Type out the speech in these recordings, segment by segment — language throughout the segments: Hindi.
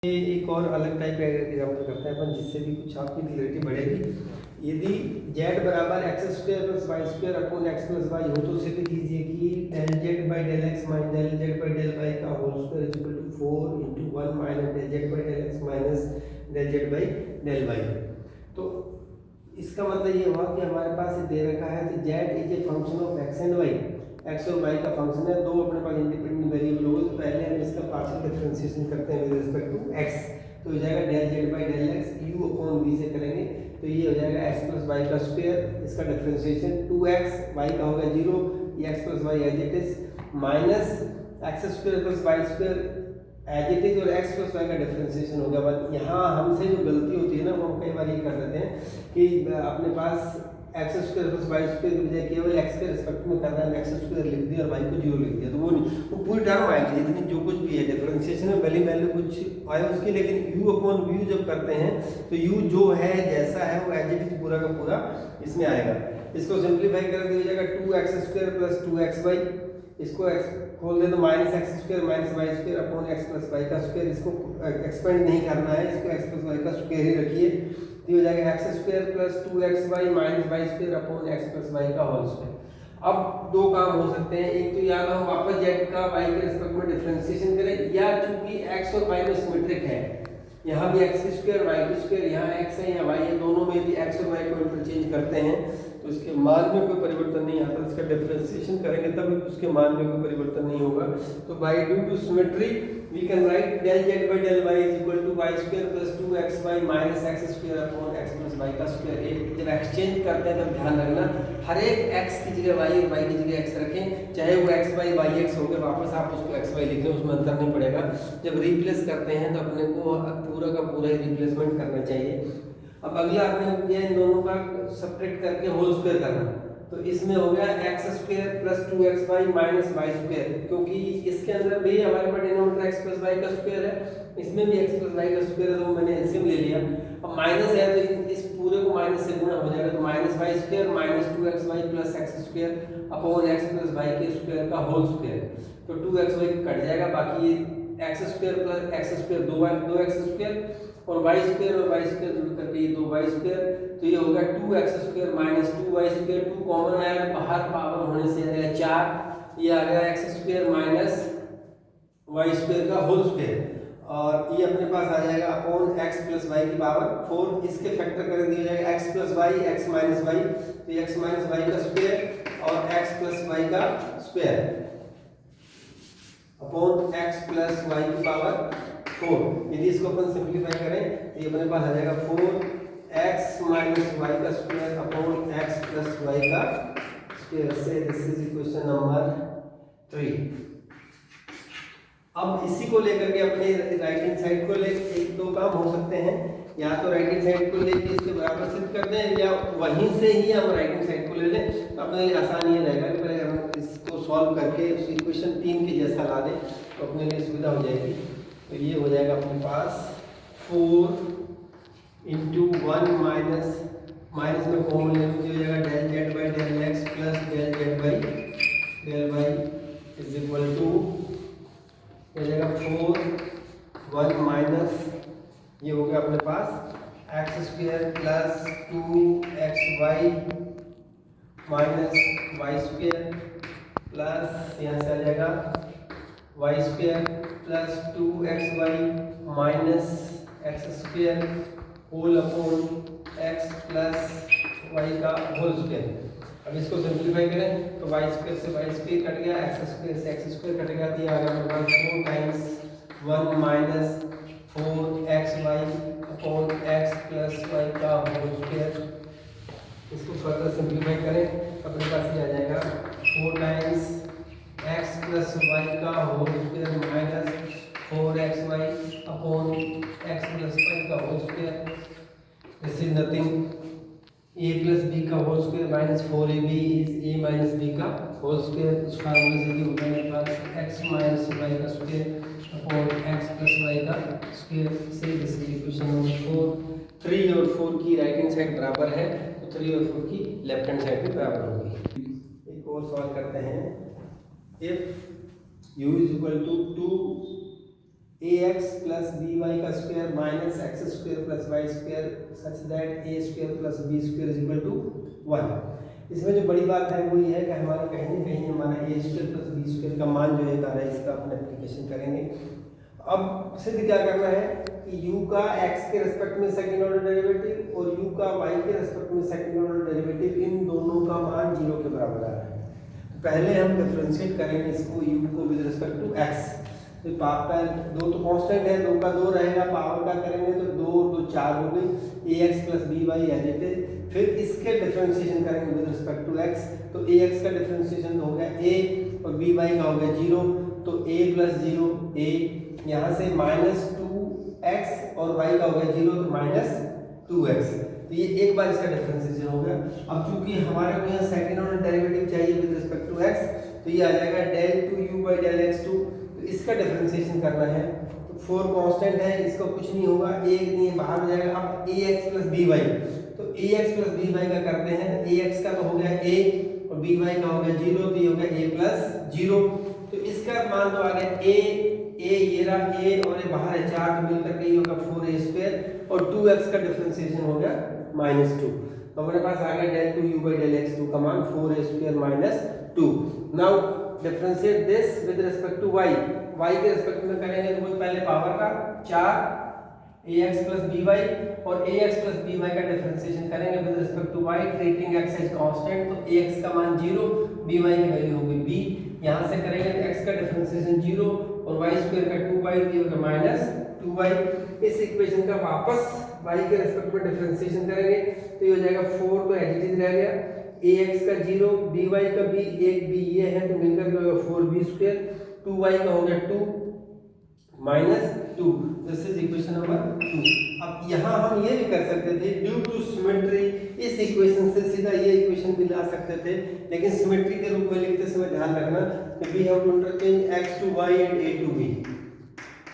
ये एक और अलग टाइप का एग्जाम्पल करते हैं अपन, जिससे भी कुछ आपकी क्लियरिटी बढ़ेगी। यदि z बराबर x square plus Y square upon x plus y हो तो सिद्ध कीजिए कि del Z by del x minus del Z by del y का whole square is equal to 4 into 1 minus del Z by del x minus del Z by del y. तो इसका मतलब ये हुआ कि हमारे पास ये दे रखा है कि z is a function of X and Y. X और वाई का फंक्शन है, दो अपने पास इंडिपेंडेंट वेरिएबल हो, तो पहले हम इसका पार्शियल डिफरेंशिएशन करते हैं विद रिस्पेक्ट टू एक्स। तो हो जाएगा del Z by del X U upon V से करेंगे तो ये हो जाएगा एक्स प्लस वाई का स्क्वायर, इसका डिफरेंशिएशन 2x, वाई का होगा 0, ये X plus Y as it is minus x square plus Y square as it is और एक्स प्लस वाई का डिफरेंशिएशन हो गया। बट यहाँ हमसे जो गलती होती है ना, वो हम कई बार ये कर देते हैं कि अपने पास x square plus Y square की बजाय केवल एक्स के रिस्पेक्ट में करना है, एक्स स्क्वायर लिख दिया और वाई को 0 लिख दिया, तो वो नहीं, वो पूरी टर्म आएगी जितनी जो कुछ भी है डिफरेंशिएशन में वैल्यू वैल्यू कुछ आए उसकी। लेकिन u अपॉन v जब करते हैं तो u जो है जैसा है वो एज इट इज पूरा का पूरा इसमें आएगा। इसको सिंप्लीफाई कर दिया जाएगा 2x स्क्वायर प्लस 2xy, इसको खोल दे तो minus x square minus Y square upon x plus Y का स्क्वायर। इसको एक्सपेंड नहीं करना है, इसको एक्स प्लस वाई का स्क्वायर ही रखिए, तो हो जाएगा X square plus 2xy minus Y square upon x plus Y का होल स्क्वायर। अब दो काम हो सकते हैं, एक तो या तो हम वापस z का y के रिस्पेक्ट में डिफरेंशिएशन करें, या चूंकि x और y में सिमेट्रिक है, यहाँ भी एक्स स्क्वायर वाई की स्क्वायर, यहाँ x है या y है, दोनों में भी x और y को इंटरचेंज करते हैं तो इसके मान में कोई परिवर्तन नहीं आता। इसका डिफरेंशिएशन करेंगे तब उसके मान में कोई परिवर्तन नहीं होगा। तो by due to symmetry we can write del Z by del Y is equal to Y square plus 2xy minus x square upon x plus Y का स्क्वायर। एक जब एक्सचेंज करते हैं तब ध्यान रखना हर एक x की जगह y और y की जगह x रखें, चाहे वो xy yx हो गया, वापस आप उसको xy लिख लें, उसमें अंतर नहीं पड़ेगा। जब रिप्लेस करते हैं तो अपने को पूरा का पूरा ही रिप्लेसमेंट करना चाहिए। अब अगला आपने इन दोनों का सब्ट्रैक्ट करके होल स्क्वायर करना, तो इसमें हो गया x square plus 2xy minus Y square, क्योंकि इसके अंदर भी हमारे पास डिनोमिनेटर एक्स प्लस वाई का स्क्वायर है, इसमें भी एक्स प्लस वाई का स्क्वायर है, तो मैंने एलसीएम ले लिया। अब माइनस है तो इस पूरे को माइनस से गुणा हो जाएगा, तो minus Y square minus 2xy plus X square upon x plus Y के स्क्वायर का होल स्क्वायर। तो 2xy कट जाएगा, बाकी X square plus X square 2x square और वाई स्क्वायर जुड़ करके ये 2y स्क्वायर, तो ये होगा 2x square minus 2y square, 2 common आया बाहर, पावर होने से आएगा 4, ये आ गया x square minus y square का होल स्क्वायर, और ये अपने पास आ जाएगा अपॉन x प्लस वाई की पावर 4। इसके फैक्टर कर दिया जाएगा x plus Y x minus Y, तो x माइनस वाई का स्क्वायर और x प्लस वाई का square upon x plus Y की पावर 4। यदि इसको अपन सिंप्लीफाई करें तो ये अपने पास आ जाएगा 4x माइनस वाई का square upon x plus Y का square. So this is equation number 3। अब इसी को लेकर के अपने राइट हैंड साइड को ले एक दो काम हो सकते हैं, या तो राइट हैंड साइड को लेके इसके बराबर सिद्ध कर दें, या वहीं से ही हम राइट हैंड साइड को ले लें, तो अपने लिए आसान ये रहेगा कि पहले हम इसको सॉल्व करके उस इक्वेशन 3 के जैसा ला दें तो अपने लिए सुविधा हो जाएगी। तो ये हो जाएगा अपने पास 4 इंटू 1 माइनस में कॉमन ले हो जाएगा del Z by del x plus del Z by del Y is equal to हो जाएगा 4 1 माइनस ये हो गया अपने पास x square plus 2xy minus Y square plus यहाँ से आ जाएगा y square plus 2xy minus x square whole upon x plus Y का होल स्क्वायर। अब इसको सिंप्लीफाई करें तो वाई स्क्वायर से वाई स्क्वायर कट गया, एक्स स्क्वायर से एक्स स्क्वायर कट गया, तो ये आ गया हमारे पास 4 times 1 minus 4xy upon x plus Y का होल स्क्वायर। इसको फर्दर सिंप्लीफाई करें अपने पास ये आ जाएगा 4 टाइम्स x प्लस वाई का whole square minus 4xy upon x plus Y का whole square. This is nothing a plus b का whole square minus 4ab is a minus b का होल स्क्वायर। उस फार्मूले से ये होगा मेरे पास x माइनस वाई का square upon x plus Y का square. So this is equation number 4। 3 और 4 की राइट हैंड साइड बराबर है, तो 3 और 4 की लेफ्ट हैंड साइड भी बराबर होगी। एक और सवाल करते हैं। If u is equal to 2 ax plus by का square minus x square plus Y square such that a square plus b square is equal to 1। इसमें जो बड़ी बात है वो ये है कि हमारा कहीं ना कहीं हमारा a square plus b square का मान जो है आ रहा है, इसका अपन एप्लीकेशन करेंगे। अब सिद्ध क्या करना है कि u का x के रिस्पेक्ट में सेकंड ऑर्डर डेरिवेटिव और u का y के रिस्पेक्ट में सेकंड ऑर्डर डेरिवेटिव, इन दोनों का मान 0 के बराबर आ रहा है। पहले हम डिफरेंशिएट करेंगे इसको u को विद रिस्पेक्ट टू x। तो पावर दो तो कांस्टेंट है, 2 का 2 रहेगा, पावर का करेंगे तो 2 और 2 4 हो गई, ax plus by as it is. फिर इसके डिफरेंशिएशन करेंगे विद रिस्पेक्ट टू x, तो ax का डिफरेंशिएशन हो गया a और by का हो गया 0, तो a प्लस 0 a, यहाँ से माइनस 2x और y का हो गया 0 तो माइनस 2x। तो ये एक बार इसका डिफरेंशिएशन हो गया। अब चूंकि हमारे को यहाँ सेकंड ऑर्डर डेरिवेटिव चाहिए विद रिस्पेक्ट टू x, तो ये आ जाएगा del 2u by del x2। तो इसका डिफरेंशिएशन करना है, तो 4 कांस्टेंट है, इसका कुछ नहीं होगा, एक नहीं है, बाहर हो जाएगा। अब ax प्लस by, तो ax प्लस by का करते हैं, ax का तो हो गया a और by का हो गया 0, तो ये हो गया a प्लस 0। तो इसका मान तो आ गया a ये रहा a और ये बाहर है 4, तो मिलकर के ये होगा 4a स्क्वायर और 2x का डिफरेंशिएशन हो गया -2। तो हमारे पास आ गया del 2u by del x2 का मान 4a square -2। Now differentiate this with respect to y, y के रिस्पेक्ट में करेंगे तो पहले पावर का 4 ax प्लस by और ax प्लस by का डिफरेंशिएशन करेंगे with respect to y, treating x as constant, तो ax का मान 0, by की वैल्यू होगी b। यहाँ से करेंगे तो x का डिफरेंशिएशन 0 और y स्क्वायर का 2y ये होगा -2y। इस इक्वेशन का वापस y के रिस्पेक्ट में डिफरेंशिएशन करेंगे तो ये हो जाएगा 4, तो एज इट इज रह गया, ax का 0 by का b, एक b ये है तो मिलकर के होगा 4b स्क्वायर, 2y का हो गया 2 -2। This is equation number 2। अब यहाँ हम ये भी कर सकते थे, ड्यू टू सिमेट्री इस इक्वेशन से सीधा ये इक्वेशन भी ला सकते थे, लेकिन सिमेट्री के रूप में लिखते समय ध्यान रखना कि we have to interchange x to y and a to b,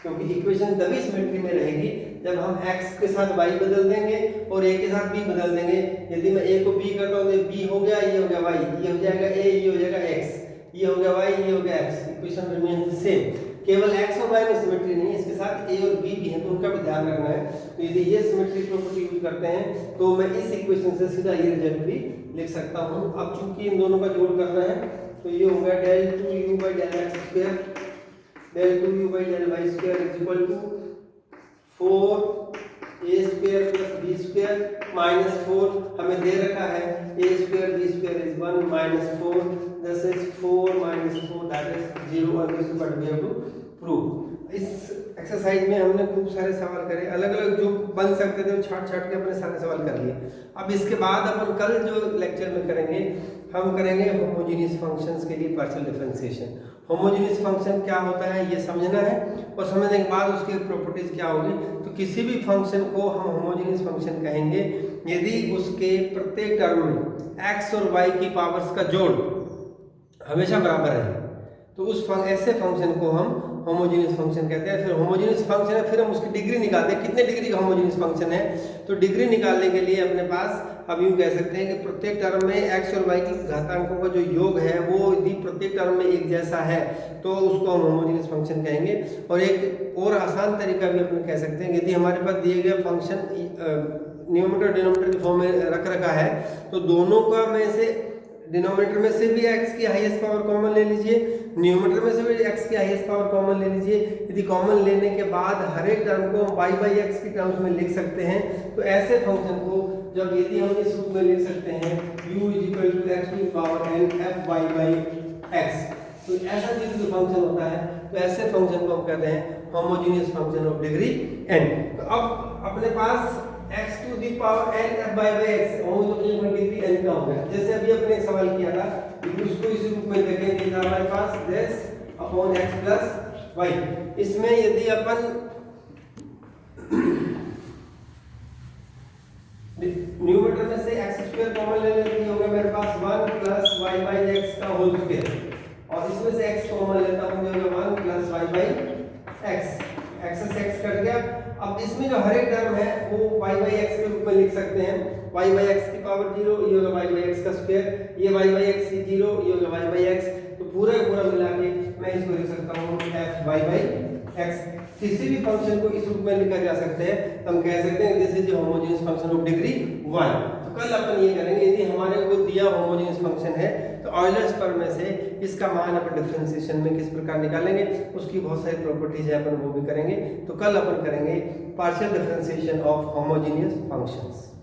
क्योंकि इक्वेशन तभी सिमेट्री में रहेगी जब हम x के साथ y बदल देंगे और a के साथ b बदल देंगे। यदि मैं a को b करता हूँ तो b हो गया, ये हो गया y, ये हो जाएगा a, ये हो जाएगा x, ये हो गया y, ये हो गया x, इक्वेशन रिमेन सेम। केवल x और y में सिमेट्री नहीं है, इसके साथ a और b भी है, तो उनका भी ध्यान रखना है। तो यदि ये सिमेट्री प्रॉपर्टी यूज करते हैं तो मैं इस इक्वेशन से सीधा ये रिजल्ट भी लिख सकता हूँ। अब चूंकि इन दोनों का जोड़ करना है तो ये हो गया del 2u by del x square, del 2u by del y square is equal to 4a square plus b square -4, हमें दे रखा है a square b square is 1 -4, this is 4 -4 that is 0, और this what we have to prove. इस एक्सरसाइज में हमने खूब सारे सवाल करे, अलग अलग जो बन सकते थे वो छाट के अपने सारे सवाल कर लिए। अब इसके बाद अपन कल जो लेक्चर में करेंगे, हम करेंगे होमोजेनियस फंक्शंस के लिए पार्शियल डिफरेंशिएशन। होमोजेनियस फंक्शन क्या होता है ये समझना है, और समझने के बाद उसकी प्रॉपर्टीज क्या होगी। तो किसी भी फंक्शन को हम होमोजेनियस फंक्शन कहेंगे यदि उसके प्रत्येक टर्म में x और y की पावर्स का जोड़ हमेशा बराबर है, तो उस ऐसे फंक्शन को हम होमोजेनियस फंक्शन कहते हैं। फिर होमोजेनियस फंक्शन है, फिर हम उसकी डिग्री निकालते हैं, कितने डिग्री का होमोजेनियस फंक्शन है। तो डिग्री निकालने के लिए अपने पास हम यूँ कह सकते हैं कि प्रत्येक टर्म में x और y की घातांकों का जो योग है वो यदि प्रत्येक टर्म में एक जैसा है तो उसको हम होमोजेनियस फंक्शन कहेंगे। और एक और आसान तरीका भी अपन कह सकते हैं, यदि हमारे पास दिए गए फंक्शन न्यूमरेटर डिनोमिनेटर के फॉर्म में रख रखा है तो दोनों का में से डिनोमिनेटर में से भी x की हाईएस्ट पावर कॉमन ले लीजिए, न्यूमरेटर में से भी x की हाईएस्ट पावर कॉमन ले लीजिए। यदि कॉमन लेने के बाद हर एक टर्म को y बाई x की टर्म्स में लिख सकते हैं, तो ऐसे फंक्शन को जब यदि हम इस रूप में लिख सकते हैं u = x to the power n f y by x, तो ऐसा जो फंक्शन होता है तो ऐसे फंक्शन को हम कहते हैं homogeneous function of degree n। तो अब अपने पास x to the power n f by x homogeneous degree n का हो गया। जैसे अभी अपने एक सवाल किया था, उसको इस रूप में देखें कि हमारे पास this upon x plus y, इसमें यदि अपन न्यूमरेटर में से x स्क्वायर कॉमन ले लेते हैं, होगा मेरे पास 1 प्लस y बाई x का होल स्क्वायर, और इसमें से x कॉमन लेता हूं, जो होगा 1 plus y by x, x से x कट गया। अब इसमें जो हर एक टर्म है वो y बाई x के रूप में लिख सकते हैं, y बाई x की पावर 0, ये होगा y बाई x का स्क्वायर, ये y बाई x की 0, ये होगा y बाई x, तो पूरा पूरा मिला के मैं इसको लिख सकता हूँ f y बाई x। किसी भी फंक्शन को इस रूप में लिखा जा सकता है, तो हम कह सकते हैं this is homogeneous function of degree 1। तो कल अपन ये करेंगे, यदि हमारे को दिया होमोजेनियस फंक्शन है तो ऑयलर्स प्रमेय से इसका मान अपन डिफरेंशिएशन में किस प्रकार निकालेंगे, उसकी बहुत सारी प्रॉपर्टीज है, अपन वो भी करेंगे। तो कल अपन करेंगे partial differentiation of homogeneous functions.